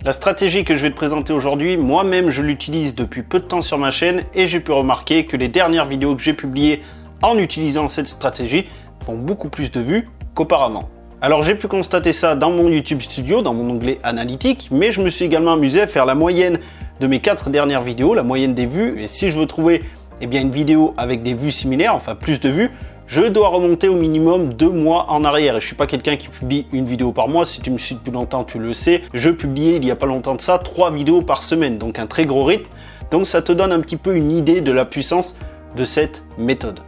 La stratégie que je vais te présenter aujourd'hui, moi-même je l'utilise depuis peu de temps sur ma chaîne et j'ai pu remarquer que les dernières vidéos que j'ai publiées en utilisant cette stratégie font beaucoup plus de vues qu'auparavant. Alors j'ai pu constater ça dans mon YouTube Studio, dans mon onglet analytique, mais je me suis également amusé à faire la moyenne de mes 4 dernières vidéos, la moyenne des vues, et si je veux trouver une vidéo avec des vues similaires, enfin plus de vues, je dois remonter au minimum 2 mois en arrière. Et je suis pas quelqu'un qui publie une vidéo par mois. Si tu me suis depuis longtemps, tu le sais. Je publiais il y a pas longtemps de ça 3 vidéos par semaine, donc un très gros rythme. Donc ça te donne un petit peu une idée de la puissance de cette méthode.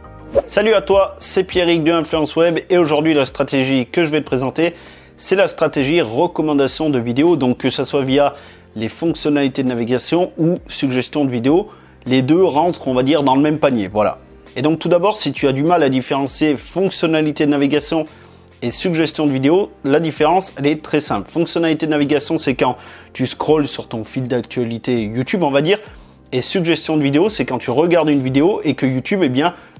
Salut à toi, c'est Pierrick de Influence Web et aujourd'hui la stratégie que je vais te présenter, c'est la stratégie recommandation de vidéos. Donc que ça soit via les fonctionnalités de navigation ou suggestions de vidéos, les deux rentrent, on va dire, dans le même panier. Voilà. Et donc tout d'abord, si tu as du mal à différencier fonctionnalité de navigation et suggestion de vidéo, la différence, elle est très simple. Fonctionnalité de navigation, c'est quand tu scrolles sur ton fil d'actualité YouTube, on va dire, et suggestion de vidéo, c'est quand tu regardes une vidéo et que YouTube,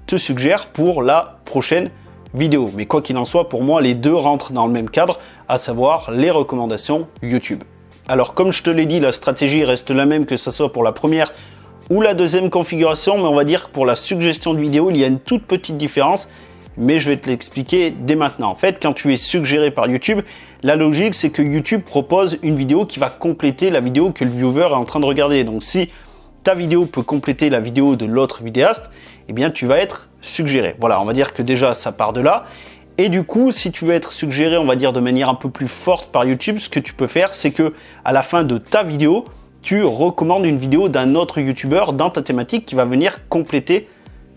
te suggère pour la prochaine vidéo. Mais quoi qu'il en soit, pour moi, les deux rentrent dans le même cadre, à savoir les recommandations YouTube. Alors, comme je te l'ai dit, la stratégie reste la même que ce soit pour la première ou la deuxième configuration, mais on va dire que pour la suggestion de vidéo, il y a une toute petite différence, mais je vais te l'expliquer dès maintenant. En fait, quand tu es suggéré par YouTube, la logique, c'est que YouTube propose une vidéo qui va compléter la vidéo que le viewer est en train de regarder. Donc, si ta vidéo peut compléter la vidéo de l'autre vidéaste, tu vas être suggéré. Voilà, on va dire que déjà, ça part de là. Et du coup, si tu veux être suggéré, on va dire de manière un peu plus forte par YouTube, ce que tu peux faire, c'est que à la fin de ta vidéo, tu recommandes une vidéo d'un autre youtubeur dans ta thématique qui va venir compléter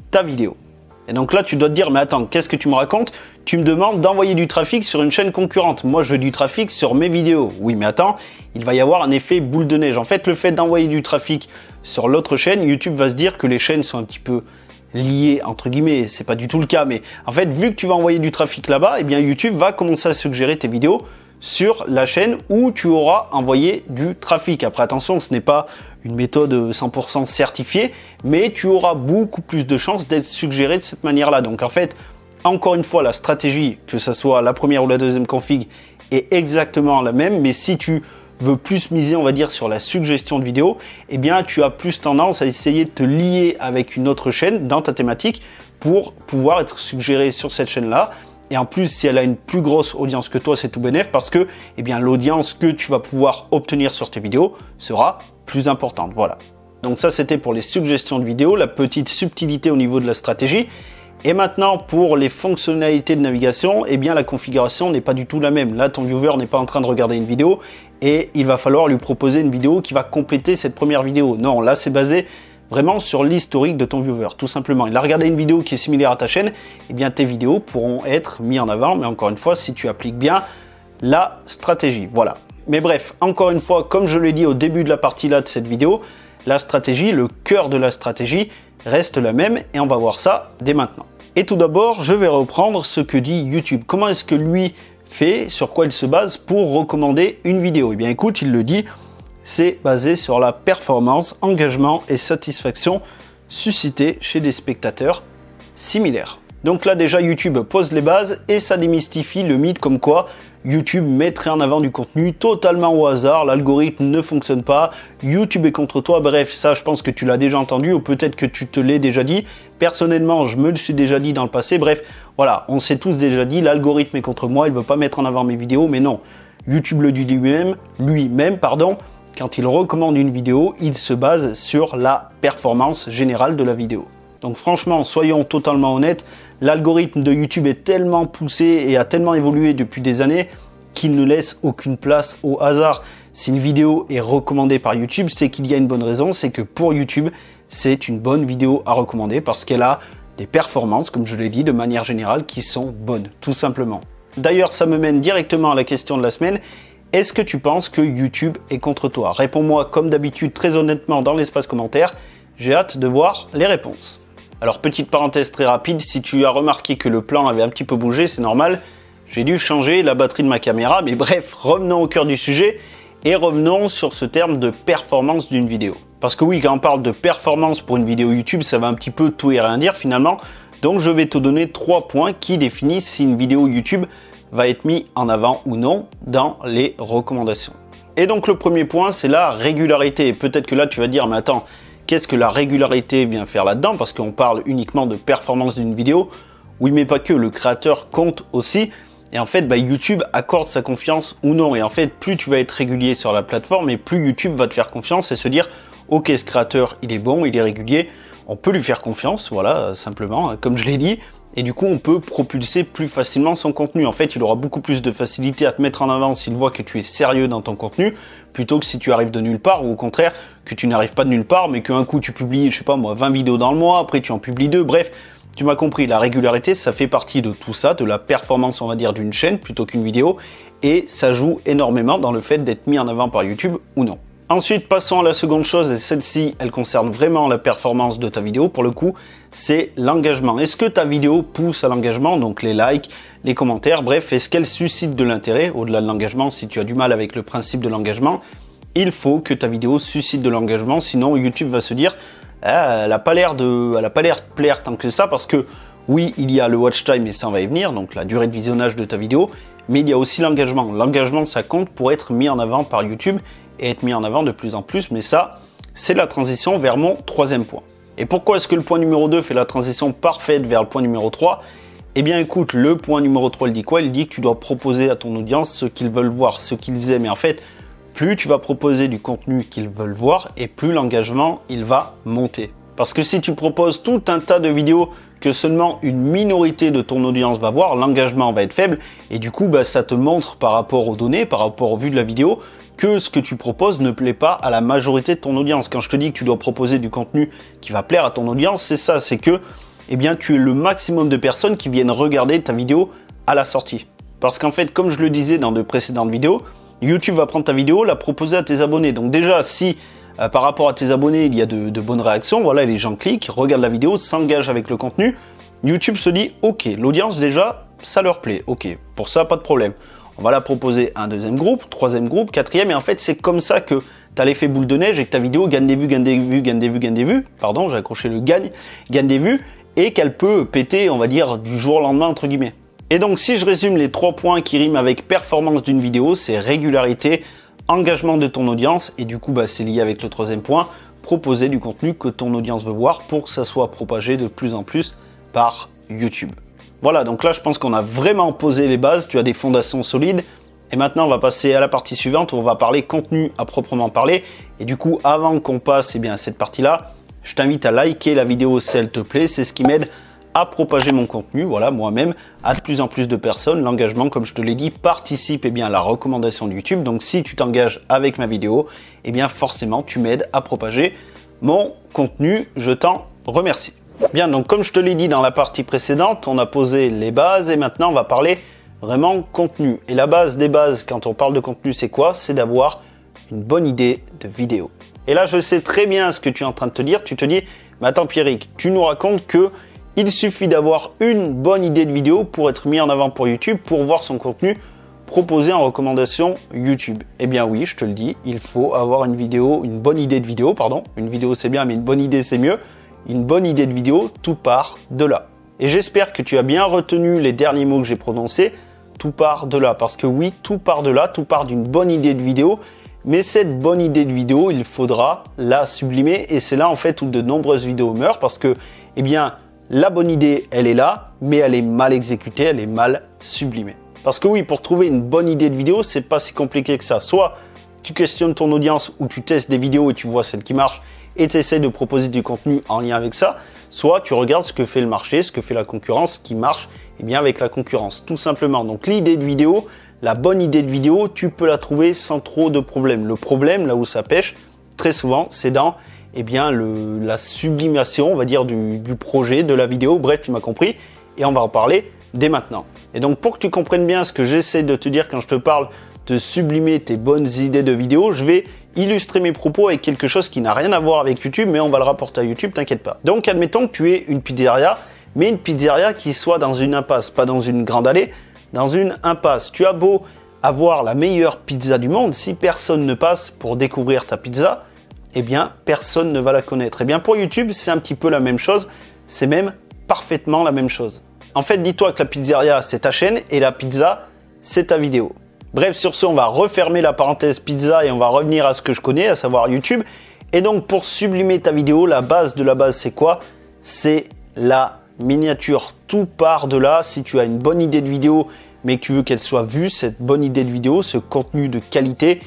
ta vidéo. Et donc là, tu dois te dire, mais attends, qu'est-ce que tu me racontes? Tu me demandes d'envoyer du trafic sur une chaîne concurrente. Moi, je veux du trafic sur mes vidéos. Oui, mais attends, il va y avoir un effet boule de neige. En fait, le fait d'envoyer du trafic sur l'autre chaîne, YouTube va se dire que les chaînes sont un petit peu liées, entre guillemets. C'est pas du tout le cas, mais en fait, vu que tu vas envoyer du trafic là-bas, YouTube va commencer à suggérer tes vidéos sur la chaîne où tu auras envoyé du trafic. Après, attention, ce n'est pas une méthode 100% certifiée, mais tu auras beaucoup plus de chances d'être suggéré de cette manière-là. Donc en fait, encore une fois, la stratégie, que ce soit la première ou la deuxième config, est exactement la même, mais si tu veux plus miser, on va dire, sur la suggestion de vidéo, tu as plus tendance à essayer de te lier avec une autre chaîne dans ta thématique pour pouvoir être suggéré sur cette chaîne-là. Et en plus, si elle a une plus grosse audience que toi, c'est tout bénef parce que l'audience que tu vas pouvoir obtenir sur tes vidéos sera plus importante. Voilà. Donc ça, c'était pour les suggestions de vidéos, la petite subtilité au niveau de la stratégie. Et maintenant, pour les fonctionnalités de navigation, la configuration n'est pas du tout la même. Là, ton viewer n'est pas en train de regarder une vidéo et il va falloir lui proposer une vidéo qui va compléter cette première vidéo. Non, là, c'est basé vraiment sur l'historique de ton viewer, tout simplement. Il a regardé une vidéo qui est similaire à ta chaîne, tes vidéos pourront être mises en avant, mais encore une fois, si tu appliques bien la stratégie. Voilà. Mais bref, encore une fois, comme je l'ai dit au début de la partie là de cette vidéo, la stratégie, le cœur de la stratégie reste la même et on va voir ça dès maintenant. Et tout d'abord, je vais reprendre ce que dit YouTube. Comment est-ce que lui fait, sur quoi il se base pour recommander une vidéo? Écoute, il le dit, c'est basé sur la performance, engagement et satisfaction suscitée chez des spectateurs similaires. Donc là déjà YouTube pose les bases et ça démystifie le mythe comme quoi YouTube mettrait en avant du contenu totalement au hasard, l'algorithme ne fonctionne pas, YouTube est contre toi. Bref, ça je pense que tu l'as déjà entendu ou peut-être que tu te l'es déjà dit. Personnellement, je me le suis déjà dit dans le passé. Bref, voilà, on s'est tous déjà dit, l'algorithme est contre moi, il ne veut pas mettre en avant mes vidéos, mais non. YouTube le dit lui-même, quand il recommande une vidéo, il se base sur la performance générale de la vidéo. Donc franchement, soyons totalement honnêtes, l'algorithme de YouTube est tellement poussé et a tellement évolué depuis des années qu'il ne laisse aucune place au hasard. Si une vidéo est recommandée par YouTube, c'est qu'il y a une bonne raison, c'est que pour YouTube, c'est une bonne vidéo à recommander parce qu'elle a des performances, comme je l'ai dit, de manière générale, qui sont bonnes, tout simplement. D'ailleurs, ça me mène directement à la question de la semaine. Est-ce que tu penses que YouTube est contre toi? Réponds-moi comme d'habitude très honnêtement dans l'espace commentaire. J'ai hâte de voir les réponses. Alors petite parenthèse très rapide, si tu as remarqué que le plan avait un petit peu bougé, c'est normal. J'ai dû changer la batterie de ma caméra, mais bref, revenons au cœur du sujet et revenons sur ce terme de performance d'une vidéo. Parce que oui, quand on parle de performance pour une vidéo YouTube, ça va un petit peu tout et rien dire finalement. Donc je vais te donner 3 points qui définissent si une vidéo YouTube va être mise en avant ou non dans les recommandations. Et donc le premier point, c'est la régularité. Peut-être que là, tu vas dire, mais attends, qu'est-ce que la régularité vient faire là-dedans? Parce qu'on parle uniquement de performance d'une vidéo. Oui, mais pas que, le créateur compte aussi. Et en fait, YouTube accorde sa confiance ou non. Et en fait, plus tu vas être régulier sur la plateforme, et plus YouTube va te faire confiance et se dire, ok, ce créateur, il est bon, il est régulier, on peut lui faire confiance, voilà, simplement, comme je l'ai dit. Et du coup, on peut propulser plus facilement son contenu. En fait, il aura beaucoup plus de facilité à te mettre en avant s'il voit que tu es sérieux dans ton contenu, plutôt que si tu arrives de nulle part, ou au contraire, que tu n'arrives pas de nulle part, mais qu'un coup tu publies, je sais pas moi, 20 vidéos dans le mois, après tu en publies 2, bref. Tu m'as compris, la régularité, ça fait partie de tout ça, de la performance, on va dire, d'une chaîne plutôt qu'une vidéo, et ça joue énormément dans le fait d'être mis en avant par YouTube ou non. Ensuite, passons à la seconde chose, et celle-ci, elle concerne vraiment la performance de ta vidéo, pour le coup, c'est l'engagement. Est-ce que ta vidéo pousse à l'engagement, donc les likes, les commentaires, bref, est-ce qu'elle suscite de l'intérêt, au-delà de l'engagement? Si tu as du mal avec le principe de l'engagement, il faut que ta vidéo suscite de l'engagement, sinon YouTube va se dire elle n'a pas l'air de plaire tant que ça, parce que oui, il y a le watch time et ça on va y venir, donc la durée de visionnage de ta vidéo, mais il y a aussi l'engagement. L'engagement, ça compte pour être mis en avant par YouTube et être mis en avant de plus en plus, mais ça, c'est la transition vers mon troisième point. Et pourquoi est-ce que le point numéro 2 fait la transition parfaite vers le point numéro 3? Eh bien écoute, le point numéro 3, il dit quoi? Il dit que tu dois proposer à ton audience ce qu'ils veulent voir, ce qu'ils aiment. Et en fait, plus tu vas proposer du contenu qu'ils veulent voir, et plus l'engagement, il va monter. Parce que si tu proposes tout un tas de vidéos que seulement une minorité de ton audience va voir, l'engagement va être faible, et du coup, ça te montre par rapport aux données, par rapport aux vues de la vidéo, que ce que tu proposes ne plaît pas à la majorité de ton audience. Quand je te dis que tu dois proposer du contenu qui va plaire à ton audience, c'est ça, c'est que tu es le maximum de personnes qui viennent regarder ta vidéo à la sortie. Parce qu'en fait, comme je le disais dans de précédentes vidéos, YouTube va prendre ta vidéo, la proposer à tes abonnés. Donc déjà, si par rapport à tes abonnés, il y a de bonnes réactions, voilà, les gens cliquent, regardent la vidéo, s'engagent avec le contenu, YouTube se dit, ok, l'audience déjà, ça leur plaît, ok, pour ça, pas de problème. On va la proposer à un deuxième groupe, troisième groupe, quatrième, et en fait, c'est comme ça que tu as l'effet boule de neige et que ta vidéo gagne des vues, gagne des vues, gagne des vues, gagne des vues, pardon, j'ai accroché le gagne des vues, et qu'elle peut péter, on va dire, du jour au lendemain, entre guillemets. Et donc, si je résume les 3 points qui riment avec performance d'une vidéo, c'est régularité, engagement de ton audience, et du coup, c'est lié avec le troisième point, proposer du contenu que ton audience veut voir pour que ça soit propagé de plus en plus par YouTube. Voilà, donc là, je pense qu'on a vraiment posé les bases, tu as des fondations solides, et maintenant, on va passer à la partie suivante où on va parler contenu à proprement parler, et du coup, avant qu'on passe à cette partie-là, je t'invite à liker la vidéo si elle te plaît, c'est ce qui m'aide à propager mon contenu, voilà, moi-même, à de plus en plus de personnes. L'engagement, comme je te l'ai dit, participe à la recommandation de YouTube. Donc si tu t'engages avec ma vidéo, forcément, tu m'aides à propager mon contenu. Je t'en remercie. Bien, donc comme je te l'ai dit dans la partie précédente, on a posé les bases et maintenant on va parler vraiment contenu. Et la base des bases, quand on parle de contenu, c'est quoi? C'est d'avoir une bonne idée de vidéo. Et là, je sais très bien ce que tu es en train de te dire. Tu te dis, mais attends Pierrick, tu nous racontes que il suffit d'avoir une bonne idée de vidéo pour être mis en avant pour YouTube, pour voir son contenu proposé en recommandation YouTube. Eh bien oui, je te le dis, il faut avoir une bonne idée de vidéo, pardon. Une vidéo c'est bien, mais une bonne idée c'est mieux. Une bonne idée de vidéo, tout part de là. Et j'espère que tu as bien retenu les derniers mots que j'ai prononcés, tout part de là. Parce que oui, tout part de là, tout part d'une bonne idée de vidéo. Mais cette bonne idée de vidéo, il faudra la sublimer. Et c'est là en fait où de nombreuses vidéos meurent parce que, la bonne idée, elle est là, mais elle est mal exécutée, elle est mal sublimée. Parce que oui, pour trouver une bonne idée de vidéo, c'est pas si compliqué que ça. Soit tu questionnes ton audience ou tu testes des vidéos et tu vois celle qui marche et tu essaies de proposer du contenu en lien avec ça. Soit tu regardes ce que fait le marché, ce que fait la concurrence, ce qui marche avec la concurrence, tout simplement. Donc l'idée de vidéo, la bonne idée de vidéo, tu peux la trouver sans trop de problème. Le problème, là où ça pêche, très souvent, c'est dans la sublimation, on va dire, du projet, de la vidéo. Bref, tu m'as compris. Et on va en parler dès maintenant. Et donc, pour que tu comprennes bien ce que j'essaie de te dire quand je te parle de sublimer tes bonnes idées de vidéo, je vais illustrer mes propos avec quelque chose qui n'a rien à voir avec YouTube, mais on va le rapporter à YouTube, t'inquiète pas. Donc, admettons que tu aies une pizzeria, mais une pizzeria qui soit dans une impasse, pas dans une grande allée, dans une impasse. Tu as beau avoir la meilleure pizza du monde, si personne ne passe pour découvrir ta pizza, personne ne va la connaître. Pour YouTube, c'est un petit peu la même chose, c'est même parfaitement la même chose. En fait, dis-toi que la pizzeria, c'est ta chaîne et la pizza, c'est ta vidéo. Bref, sur ce, on va refermer la parenthèse pizza et on va revenir à ce que je connais, à savoir YouTube. Et donc, pour sublimer ta vidéo, la base de la base, c'est quoi? C'est la miniature. Tout part de là. Si tu as une bonne idée de vidéo, mais que tu veux qu'elle soit vue, cette bonne idée de vidéo, ce contenu de qualité,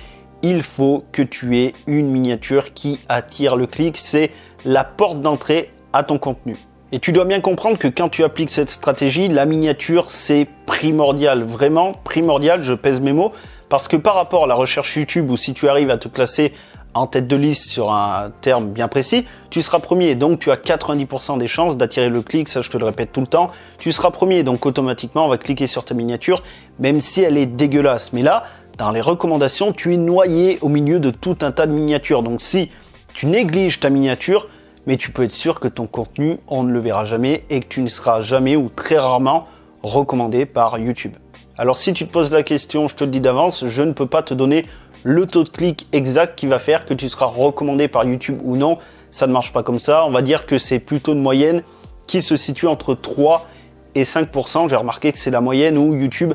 il faut que tu aies une miniature qui attire le clic. C'est la porte d'entrée à ton contenu. Et tu dois bien comprendre que quand tu appliques cette stratégie, la miniature, c'est primordial, vraiment primordial, je pèse mes mots, parce que par rapport à la recherche YouTube, où si tu arrives à te classer en tête de liste sur un terme bien précis, tu seras premier, donc tu as 90% des chances d'attirer le clic, ça je te le répète tout le temps, tu seras premier, donc automatiquement on va cliquer sur ta miniature, même si elle est dégueulasse. Mais là, dans les recommandations, tu es noyé au milieu de tout un tas de miniatures, donc si tu négliges ta miniature, mais tu peux être sûr que ton contenu, on ne le verra jamais et que tu ne seras jamais ou très rarement recommandé par YouTube. Alors si tu te poses la question, je te le dis d'avance, je ne peux pas te donner le taux de clic exact qui va faire que tu seras recommandé par YouTube ou non. Ça ne marche pas comme ça. On va dire que c'est plutôt une moyenne qui se situe entre 3 et 5%. J'ai remarqué que c'est la moyenne où YouTube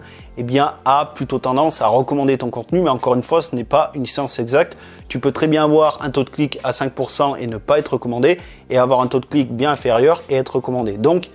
a plutôt tendance à recommander ton contenu. Mais encore une fois, ce n'est pas une science exacte. Tu peux très bien avoir un taux de clic à 5% et ne pas être recommandé, et avoir un taux de clic bien inférieur et être recommandé. Donc,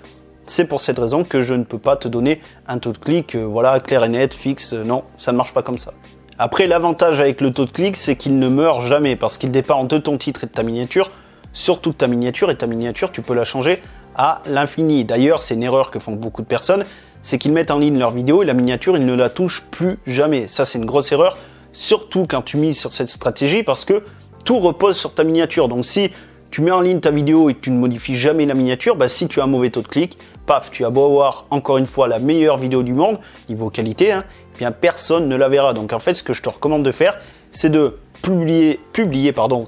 c'est pour cette raison que je ne peux pas te donner un taux de clic voilà, clair et net, fixe. Non, ça ne marche pas comme ça. Après, l'avantage avec le taux de clic, c'est qu'il ne meurt jamais parce qu'il dépend de ton titre et de ta miniature, surtout de ta miniature, et ta miniature, tu peux la changer à l'infini. D'ailleurs, c'est une erreur que font beaucoup de personnes, c'est qu'ils mettent en ligne leur vidéo et la miniature, ils ne la touchent plus jamais. Ça, c'est une grosse erreur, surtout quand tu mises sur cette stratégie, parce que tout repose sur ta miniature. Donc, si tu mets en ligne ta vidéo et que tu ne modifies jamais la miniature, si tu as un mauvais taux de clic, paf, tu as beau avoir encore une fois la meilleure vidéo du monde, niveau qualité, personne ne la verra. Donc en fait, ce que je te recommande de faire, c'est de publier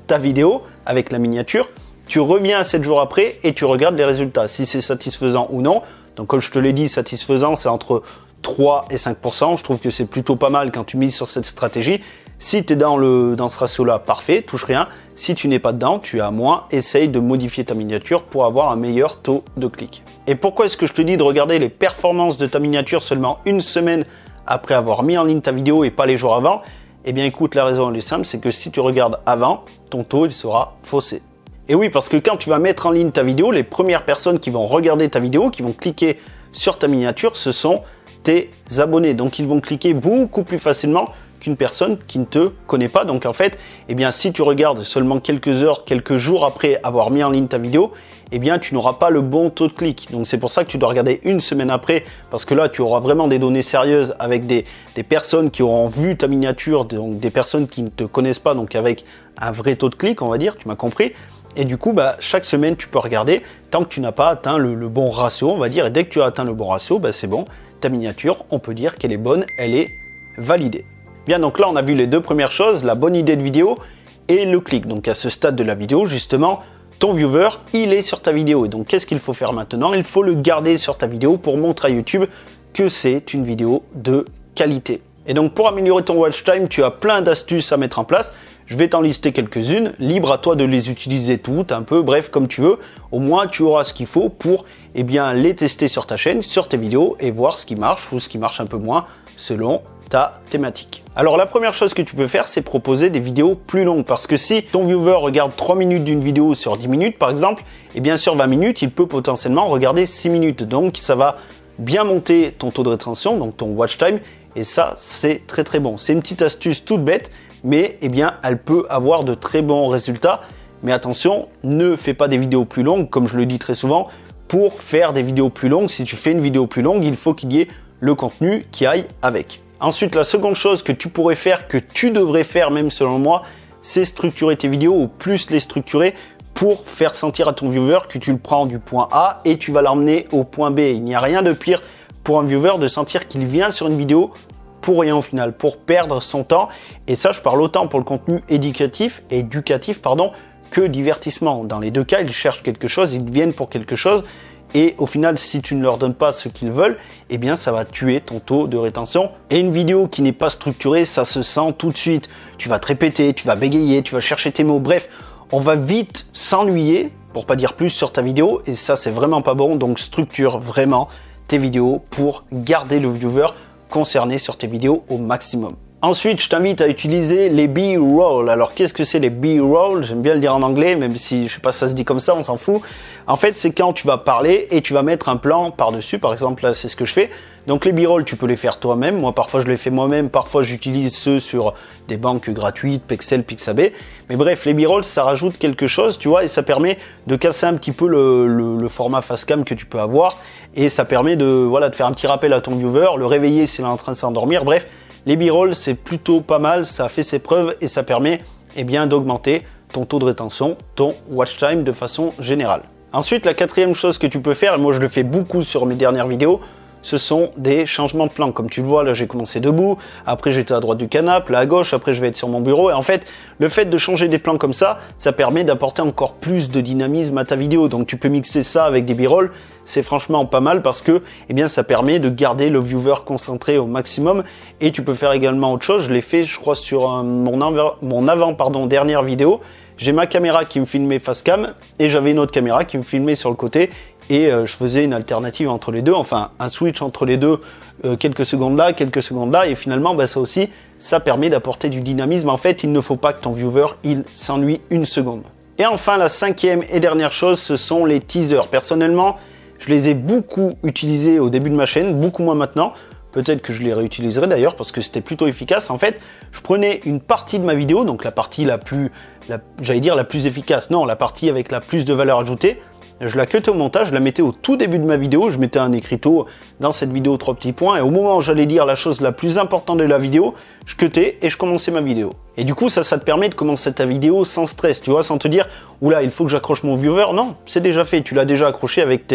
ta vidéo avec la miniature. Tu reviens 7 jours après et tu regardes les résultats, si c'est satisfaisant ou non. Donc comme je te l'ai dit, satisfaisant, c'est entre 3 et 5%. Je trouve que c'est plutôt pas mal quand tu mises sur cette stratégie. Si tu es dans ce ratio-là, parfait, touche rien. Si tu n'es pas dedans, tu as moins, essaye de modifier ta miniature pour avoir un meilleur taux de clic. Et pourquoi est-ce que je te dis de regarder les performances de ta miniature seulement une semaine après avoir mis en ligne ta vidéo et pas les jours avant? Eh bien écoute, la raison elle est simple, c'est que si tu regardes avant, ton taux il sera faussé. Et oui, parce que quand tu vas mettre en ligne ta vidéo, les premières personnes qui vont regarder ta vidéo, qui vont cliquer sur ta miniature, ce sont tes abonnés. Donc ils vont cliquer beaucoup plus facilement qu'une personne qui ne te connaît pas. Donc en fait, si tu regardes seulement quelques heures, quelques jours après avoir mis en ligne ta vidéo, tu n'auras pas le bon taux de clic. Donc c'est pour ça que tu dois regarder une semaine après, parce que là tu auras vraiment des données sérieuses avec des personnes qui auront vu ta miniature, donc des personnes qui ne te connaissent pas, donc avec un vrai taux de clic, on va dire, tu m'as compris. Et du coup, chaque semaine, tu peux regarder tant que tu n'as pas atteint le bon ratio, on va dire. Et dès que tu as atteint le bon ratio, c'est bon, ta miniature, on peut dire qu'elle est bonne, elle est validée. Bien, donc là, on a vu les deux premières choses, la bonne idée de vidéo et le clic. Donc à ce stade de la vidéo, justement, ton viewer, il est sur ta vidéo. Et donc, qu'est-ce qu'il faut faire maintenant? Il faut le garder sur ta vidéo pour montrer à YouTube que c'est une vidéo de qualité. Et donc, pour améliorer ton watch time, tu as plein d'astuces à mettre en place. Je vais t'en lister quelques-unes, libre à toi de les utiliser toutes, un peu, bref, comme tu veux. Au moins, tu auras ce qu'il faut pour les tester sur ta chaîne, sur tes vidéos, et voir ce qui marche ou ce qui marche un peu moins selon ta thématique. Alors, la première chose que tu peux faire, c'est proposer des vidéos plus longues. Parce que si ton viewer regarde 3 minutes d'une vidéo sur 10 minutes, par exemple, sur 20 minutes, il peut potentiellement regarder 6 minutes. Donc, ça va bien monter ton taux de rétention, donc ton watch time. Et ça, c'est très très bon. C'est une petite astuce toute bête, mais elle peut avoir de très bons résultats. Mais attention, ne fais pas des vidéos plus longues, comme je le dis très souvent. Pour faire des vidéos plus longues, si tu fais une vidéo plus longue, il faut qu'il y ait le contenu qui aille avec. Ensuite, la seconde chose que tu pourrais faire, que tu devrais faire même selon moi, c'est structurer tes vidéos ou plus les structurer pour faire sentir à ton viewer que tu le prends du point A et tu vas l'emmener au point B. Il n'y a rien de pire pour un viewer de sentir qu'il vient sur une vidéo pour rien au final, pour perdre son temps. Et ça, je parle autant pour le contenu éducatif que divertissement. Dans les deux cas, ils cherchent quelque chose, ils viennent pour quelque chose. Et au final, si tu ne leur donnes pas ce qu'ils veulent, ça va tuer ton taux de rétention. Et une vidéo qui n'est pas structurée, ça se sent tout de suite. Tu vas te répéter, tu vas bégayer, tu vas chercher tes mots. Bref, on va vite s'ennuyer, pour pas dire plus, sur ta vidéo. Et ça, c'est vraiment pas bon. Donc, structure vraiment tes vidéos pour garder le viewer concerné sur tes vidéos au maximum. Ensuite, je t'invite à utiliser les B-roll. Alors, qu'est-ce que c'est les B-roll? J'aime bien le dire en anglais, même si je sais pas si ça se dit comme ça, on s'en fout. En fait, c'est quand tu vas parler et tu vas mettre un plan par-dessus. Par exemple, là, c'est ce que je fais. Donc, les B-roll, tu peux les faire toi-même. Moi, parfois, je les fais moi-même. Parfois, j'utilise ceux sur des banques gratuites, Pexel, Pixabay. Mais bref, les B-roll, ça rajoute quelque chose, tu vois, et ça permet de casser un petit peu le format facecam que tu peux avoir. Et ça permet de faire un petit rappel à ton viewer, le réveiller s'il est en train de s'endormir. Bref. Les B-roll, c'est plutôt pas mal, ça fait ses preuves et ça permet d'augmenter ton taux de rétention, ton watch time de façon générale. Ensuite, la quatrième chose que tu peux faire, et moi je le fais beaucoup sur mes dernières vidéos, ce sont des changements de plan. Comme tu le vois, là j'ai commencé debout, après j'étais à droite du canapé, là à gauche, après je vais être sur mon bureau. Et en fait, le fait de changer des plans comme ça permet d'apporter encore plus de dynamisme à ta vidéo. Donc tu peux mixer ça avec des b-roll, c'est franchement pas mal parce que ça permet de garder le viewer concentré au maximum. Et tu peux faire également autre chose, je l'ai fait je crois sur mon avant-dernière vidéo. J'ai ma caméra qui me filmait face cam et j'avais une autre caméra qui me filmait sur le côté. Et je faisais une alternative entre les deux, enfin un switch entre les deux, quelques secondes là, et finalement ça aussi, ça permet d'apporter du dynamisme. En fait, il ne faut pas que ton viewer, il s'ennuie une seconde. Et enfin, la cinquième et dernière chose, ce sont les teasers. Personnellement, je les ai beaucoup utilisés au début de ma chaîne, beaucoup moins maintenant. Peut-être que je les réutiliserai d'ailleurs parce que c'était plutôt efficace. En fait, je prenais une partie de ma vidéo, donc la partie la plus efficace, non, la partie avec la plus de valeur ajoutée. Je la cutais au montage, je la mettais au tout début de ma vidéo, je mettais un écriteau dans cette vidéo 3 petits points et au moment où j'allais dire la chose la plus importante de la vidéo, je cutais et je commençais ma vidéo. Et du coup ça te permet de commencer ta vidéo sans stress, tu vois, sans te dire oula il faut que j'accroche mon viewer. Non, c'est déjà fait, tu l'as déjà accroché avec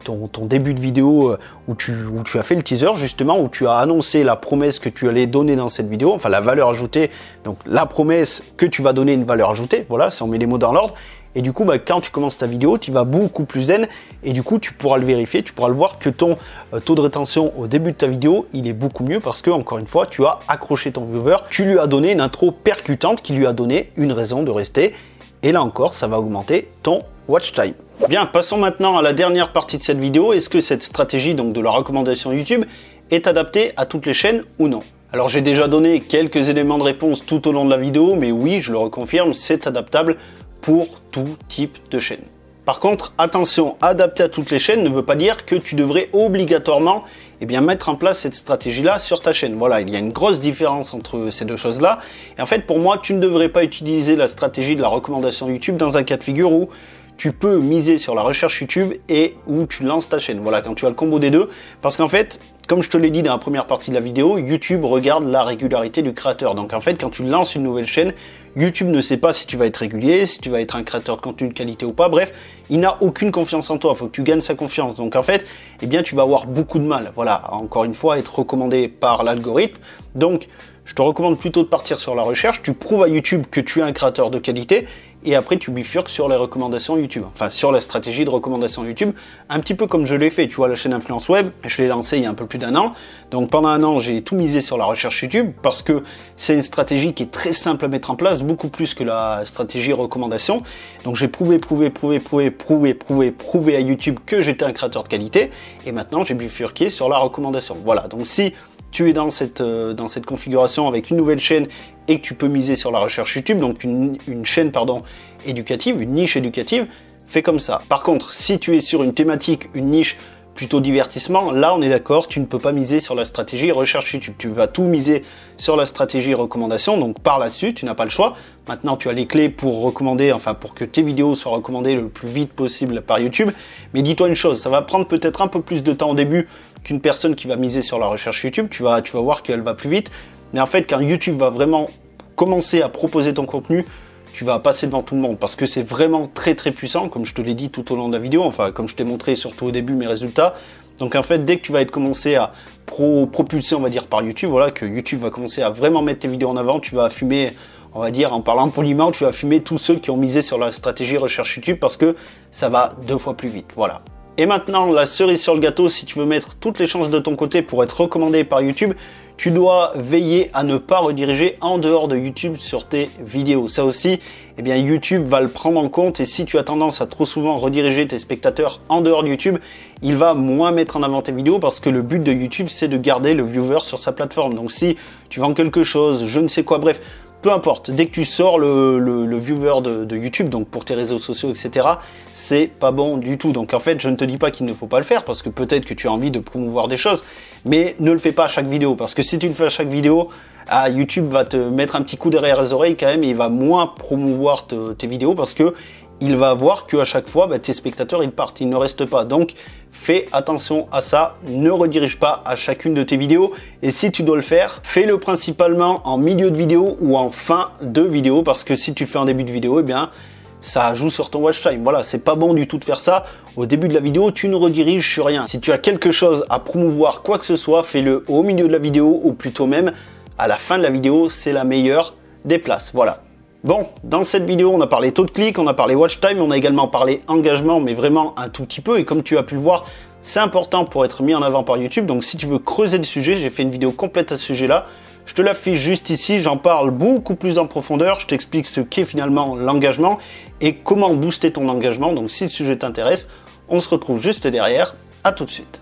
ton début de vidéo où tu as fait le teaser justement, où tu as annoncé la promesse que tu allais donner dans cette vidéo, enfin la valeur ajoutée, donc la promesse que tu vas donner une valeur ajoutée, voilà, si on met les mots dans l'ordre. Et du coup, quand tu commences ta vidéo, tu vas beaucoup plus zen et du coup, tu pourras le vérifier, tu pourras le voir que ton taux de rétention au début de ta vidéo, il est beaucoup mieux parce que, encore une fois, tu as accroché ton viewer, tu lui as donné une intro percutante qui lui a donné une raison de rester. Et là encore, ça va augmenter ton watch time. Bien, passons maintenant à la dernière partie de cette vidéo. Est-ce que cette stratégie donc de la recommandation YouTube est adaptée à toutes les chaînes ou non? Alors, j'ai déjà donné quelques éléments de réponse tout au long de la vidéo, mais oui, je le reconfirme, c'est adaptable pour tout type de chaîne. Par contre, attention, adapter à toutes les chaînes ne veut pas dire que tu devrais obligatoirement mettre en place cette stratégie-là sur ta chaîne. Voilà, il y a une grosse différence entre ces deux choses-là. Et en fait, pour moi, tu ne devrais pas utiliser la stratégie de la recommandation YouTube dans un cas de figure où tu peux miser sur la recherche YouTube et où tu lances ta chaîne. Voilà, quand tu as le combo des deux. Parce qu'en fait, comme je te l'ai dit dans la première partie de la vidéo, YouTube regarde la régularité du créateur. Donc en fait, quand tu lances une nouvelle chaîne, YouTube ne sait pas si tu vas être régulier, si tu vas être un créateur de contenu de qualité ou pas. Bref, il n'a aucune confiance en toi. Il faut que tu gagnes sa confiance. Donc en fait, tu vas avoir beaucoup de mal. Voilà, encore une fois, à être recommandé par l'algorithme. Donc, je te recommande plutôt de partir sur la recherche. Tu prouves à YouTube que tu es un créateur de qualité. Et après, tu bifurques sur les recommandations YouTube. Enfin, sur la stratégie de recommandation YouTube. Un petit peu comme je l'ai fait. Tu vois, la chaîne Influence Web, je l'ai lancée il y a un peu plus d'1 an. Donc, pendant 1 an, j'ai tout misé sur la recherche YouTube parce que c'est une stratégie qui est très simple à mettre en place, beaucoup plus que la stratégie recommandation. Donc, j'ai prouvé à YouTube que j'étais un créateur de qualité. Et maintenant, j'ai bifurqué sur la recommandation. Voilà. Donc, si tu es dans cette configuration avec une nouvelle chaîne et que tu peux miser sur la recherche YouTube, donc une chaîne éducative, une niche éducative, fais comme ça. Par contre, si tu es sur une thématique, une niche plutôt divertissement, là on est d'accord, tu ne peux pas miser sur la stratégie recherche YouTube. Tu vas tout miser sur la stratégie recommandation, donc par là-dessus, tu n'as pas le choix. Maintenant, tu as les clés pour recommander, enfin pour que tes vidéos soient recommandées le plus vite possible par YouTube. Mais dis-toi une chose, ça va prendre peut-être un peu plus de temps au début qu'une personne qui va miser sur la recherche YouTube. Tu vas voir qu'elle va plus vite. Mais en fait, quand YouTube va vraiment commencer à proposer ton contenu, tu vas passer devant tout le monde parce que c'est vraiment très très puissant, comme je te l'ai dit tout au long de la vidéo, enfin comme je t'ai montré surtout au début mes résultats. Donc en fait, dès que tu vas être commencé à propulser, on va dire, par YouTube, voilà, que YouTube va commencer à vraiment mettre tes vidéos en avant, tu vas fumer, on va dire, en parlant poliment, tu vas fumer tous ceux qui ont misé sur la stratégie recherche YouTube parce que ça va 2 fois plus vite, voilà. Et maintenant, la cerise sur le gâteau, si tu veux mettre toutes les chances de ton côté pour être recommandé par YouTube, tu dois veiller à ne pas rediriger en dehors de YouTube sur tes vidéos. Ça aussi, eh bien, YouTube va le prendre en compte, et si tu as tendance à trop souvent rediriger tes spectateurs en dehors de YouTube, il va moins mettre en avant tes vidéos, parce que le but de YouTube, c'est de garder le viewer sur sa plateforme. Donc si tu vends quelque chose, je ne sais quoi, bref, peu importe, dès que tu sors le viewer de YouTube, donc pour tes réseaux sociaux, etc., c'est pas bon du tout. Donc en fait, je ne te dis pas qu'il ne faut pas le faire, parce que peut-être que tu as envie de promouvoir des choses, mais ne le fais pas à chaque vidéo, parce que si tu le fais à chaque vidéo, YouTube va te mettre un petit coup derrière les oreilles quand même, et il va moins promouvoir tes vidéos, parce que il va voir qu'à chaque fois, tes spectateurs, ils partent, ils ne restent pas. Donc, fais attention à ça, ne redirige pas à chacune de tes vidéos. Et si tu dois le faire, fais-le principalement en milieu de vidéo ou en fin de vidéo, parce que si tu le fais en début de vidéo, eh bien, ça joue sur ton watch time. Voilà, c'est pas bon du tout de faire ça. Au début de la vidéo, tu ne rediriges sur rien. Si tu as quelque chose à promouvoir, quoi que ce soit, fais-le au milieu de la vidéo, ou plutôt même à la fin de la vidéo, c'est la meilleure des places. Voilà. Bon, dans cette vidéo, on a parlé taux de clic, on a parlé watch time, on a également parlé engagement, mais vraiment un tout petit peu. Et comme tu as pu le voir, c'est important pour être mis en avant par YouTube. Donc si tu veux creuser le sujet, j'ai fait une vidéo complète à ce sujet-là. Je te l'affiche juste ici, j'en parle beaucoup plus en profondeur. Je t'explique ce qu'est finalement l'engagement et comment booster ton engagement. Donc si le sujet t'intéresse, on se retrouve juste derrière. À tout de suite.